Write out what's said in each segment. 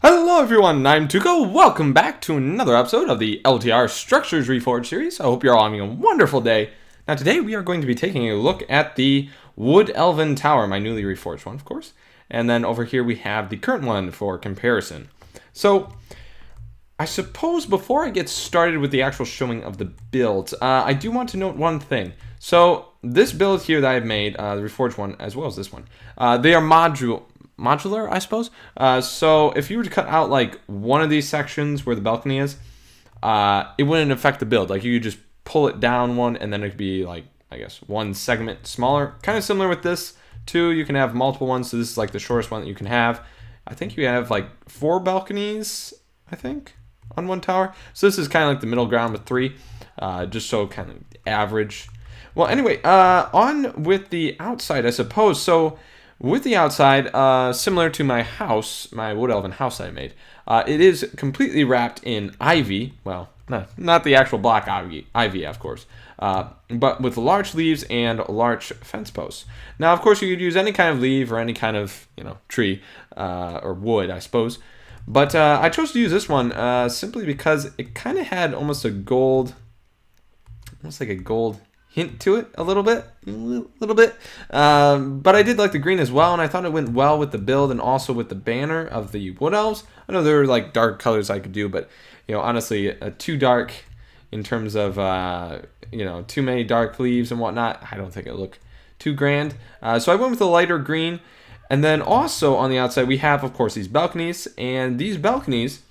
Hello everyone, I'm Tuco. Welcome back to another episode of the LTR Structures Reforged series. I hope you're all having a wonderful day. Now today we are going to be taking a look at the Wood Elven Tower, my newly reforged one of course. And then over here we have the current one for comparison. So I suppose before I get started with the actual showing of the builds, I do want to note one thing. So this build here that I've made, the reforged one as well as this one, they are modular, I suppose. So if you were to cut out like one of these sections where the balcony is, it wouldn't affect the build. Like you could just pull it down one and then it could be like, I guess, one segment smaller. Kind of similar with this too. You can have multiple ones. So this is like the shortest one that you can have. I think you have like 4 balconies, I think, on one tower. So this is kind of like the middle ground with 3, just so kind of average. Well, anyway, on with the outside, I suppose. So with the outside, similar to my house, my Wood Elven house that I made, it is completely wrapped in ivy. Well, not the actual black ivy, of course, but with large leaves and large fence posts. Now, of course, you could use any kind of leaf or any kind of, tree or wood, I suppose. But I chose to use this one simply because it kind of had almost like a gold hint to it a little bit. But I did like the green as well, and I thought it went well with the build and also with the banner of the Wood Elves. I know there were like dark colors I could do, but honestly, too dark in terms of too many dark leaves and whatnot. I don't think it looked too grand. So I went with a lighter green. And then also on the outside we have, of course, these balconies, and these balconies,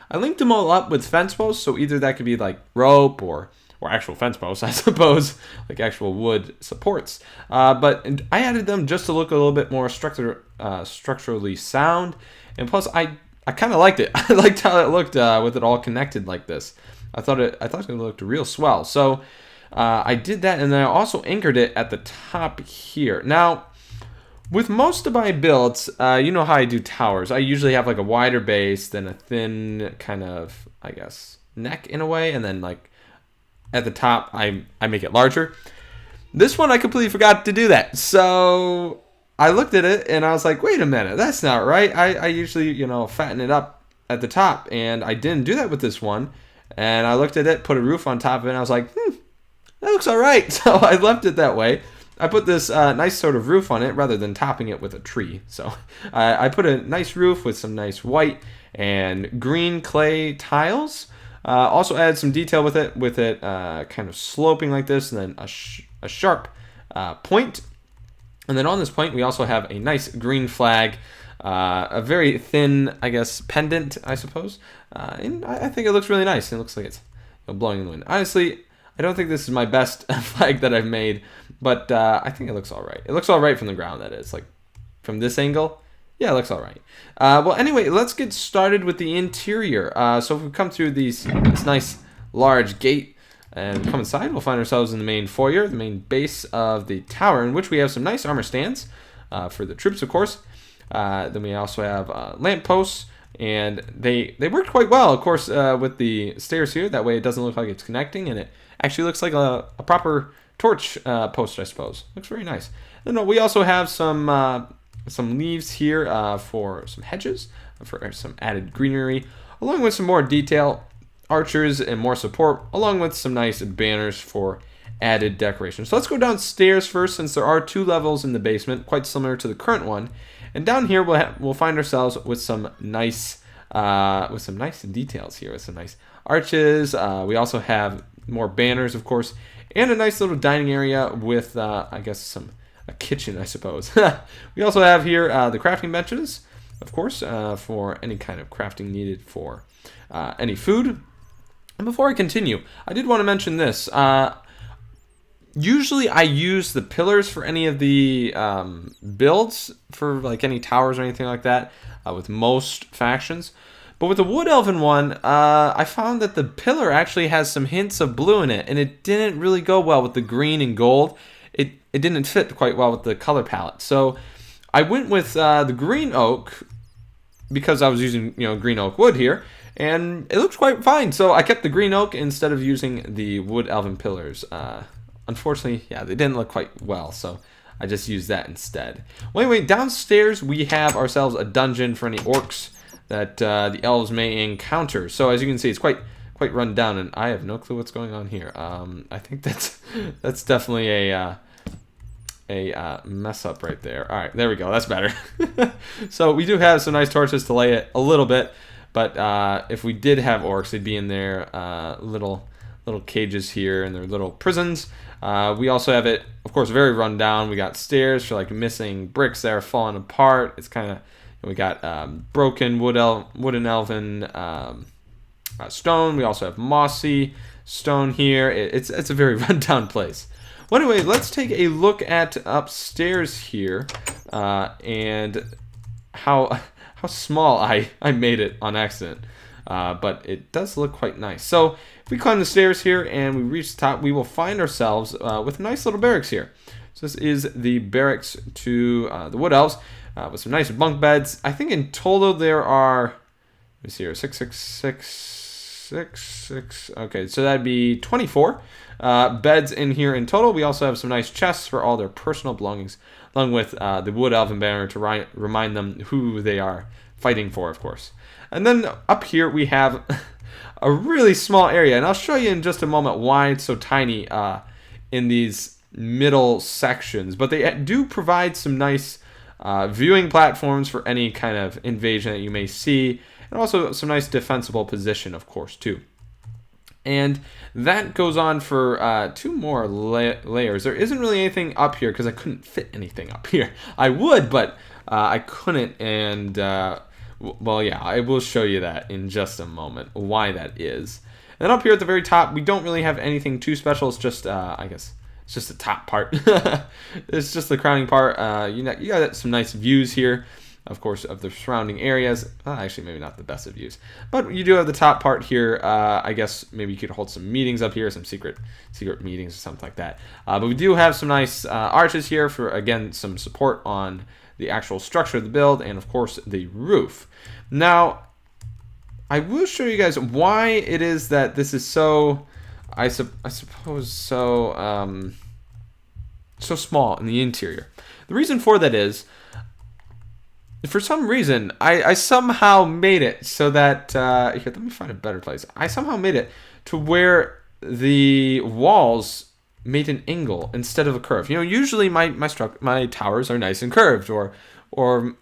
I linked them all up with fence posts. So either that could be like rope or actual fence posts, I suppose, like actual wood supports. But I added them just to look a little bit more structurally sound. And plus, I kind of liked it. I liked how it looked with it all connected like this. I thought it looked real swell. So I did that, and then I also anchored it at the top here. Now, with most of my builds, you know how I do towers. I usually have like a wider base, then a thin kind of, I guess, neck in a way, and then like at the top, I make it larger. This one, I completely forgot to do that. So I looked at it and I was like, wait a minute, that's not right. I usually, fatten it up at the top, and I didn't do that with this one. And I looked at it, put a roof on top of it, and I was like, that looks all right. So I left it that way. I put this nice sort of roof on it rather than topping it with a tree. So I put a nice roof with some nice white and green clay tiles. Also added some detail with it kind of sloping like this, and then a sharp point. And then on this point, we also have a nice green flag, a very thin, I guess, pendant, I suppose. And I think it looks really nice. It looks like it's blowing in the wind. Honestly, I don't think this is my best flag that I've made, but I think it looks all right. It looks all right from the ground, that is. Like, from this angle, yeah, it looks all right. Well, anyway, let's get started with the interior. So if we come through this nice large gate and come inside, we'll find ourselves in the main foyer, the main base of the tower, in which we have some nice armor stands for the troops, of course. Then we also have lamp posts, and they worked quite well, of course, with the stairs here. That way it doesn't look like it's connecting, and it actually looks like a proper torch post, I suppose. Looks very nice. And we also have some leaves here for some hedges, for some added greenery, along with some more detail, archers, and more support, along with some nice banners for added decoration. So let's go downstairs first, since there are 2 levels in the basement, quite similar to the current one. And down here we'll find ourselves with some nice details here, with some nice arches. We also have more banners, of course, and a nice little dining area with, I guess, a kitchen, I suppose. We also have here the crafting benches, of course, for any kind of crafting needed for any food. And before I continue, I did want to mention this. Usually I use the pillars for any of the builds, for like any towers or anything like that, with most factions. But with the Wood Elven one, I found that the pillar actually has some hints of blue in it, and it didn't really go well with the green and gold. It didn't fit quite well with the color palette. So I went with the green oak because I was using green oak wood here, and it looks quite fine. So I kept the green oak instead of using the Wood Elven pillars. Unfortunately, yeah, they didn't look quite well, so I just used that instead. Well, anyway, downstairs we have ourselves a dungeon for any orcs that the elves may encounter. So as you can see, it's quite run down, and I have no clue what's going on here. I think that's definitely a mess up right there. All right, there we go. That's better. So we do have some nice torches to lay it a little bit, but if we did have orcs, they'd be in their little cages here and their little prisons. We also have it, of course, very run down. We got stairs for like missing bricks that are falling apart. It's kind of, we got broken wooden elven stone. We also have mossy stone here. It's a very run down place. Well, anyway, let's take a look at upstairs here and how small I made it on accident. But it does look quite nice. So if we climb the stairs here and we reach the top, we will find ourselves with a nice little barracks here. So this is the barracks to the Wood Elves with some nice bunk beds. I think in total there are, let me see here, 6. Okay, so that'd be 24 beds in here in total. We also have some nice chests for all their personal belongings, along with the Wood Elven banner to remind them who they are fighting for, of course. And then up here we have a really small area, and I'll show you in just a moment why it's so tiny in these middle sections. But they do provide some nice viewing platforms for any kind of invasion that you may see, and also some nice defensible position, of course, too. And that goes on for 2 more layers. There isn't really anything up here because I couldn't fit anything up here. I would, but I couldn't, and well, yeah, I will show you that in just a moment, why that is. And then up here at the very top, we don't really have anything too special. It's just, I guess, it's just the top part. It's just the crowning part. You got some nice views here, of course, of the surrounding areas. Actually, maybe not the best of views, but you do have the top part here. I guess maybe you could hold some meetings up here, some secret meetings or something like that. But we do have some nice arches here for, again, some support on the actual structure of the build, and of course the roof. Now, I will show you guys why it is that this is so, I suppose, so so small in the interior. The reason for that is, for some reason, I somehow made it so that here, let me find a better place. I somehow made it to where the walls made an angle instead of a curve. You know, usually my towers are nice and curved, or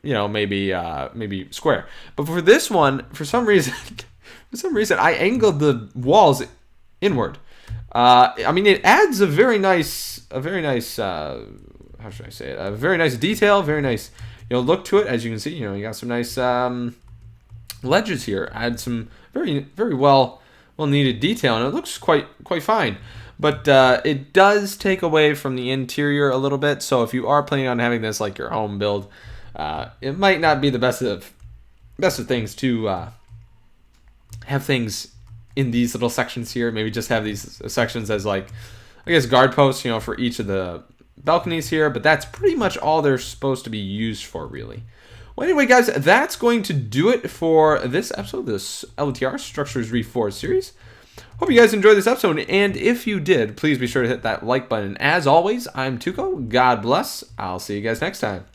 you know, maybe square. But for this one, for some reason, I angled the walls inward. I mean, it adds a very nice how should I say it? A very nice detail, very nice, you know, look to it. As you can see, you know, you got some nice ledges here. Add some very well needed detail, and it looks quite fine. But it does take away from the interior a little bit. So if you are planning on having this like your home build, it might not be the best of things to have things in these little sections here. Maybe just have these sections as, like, I guess, guard posts, you know, for each of the balconies here. But that's pretty much all they're supposed to be used for, really. Well, anyway, guys, that's going to do it for this episode of this LTR Structures Reforged series. Hope you guys enjoyed this episode, and if you did, please be sure to hit that like button. As always, I'm Tuco. God bless. I'll see you guys next time.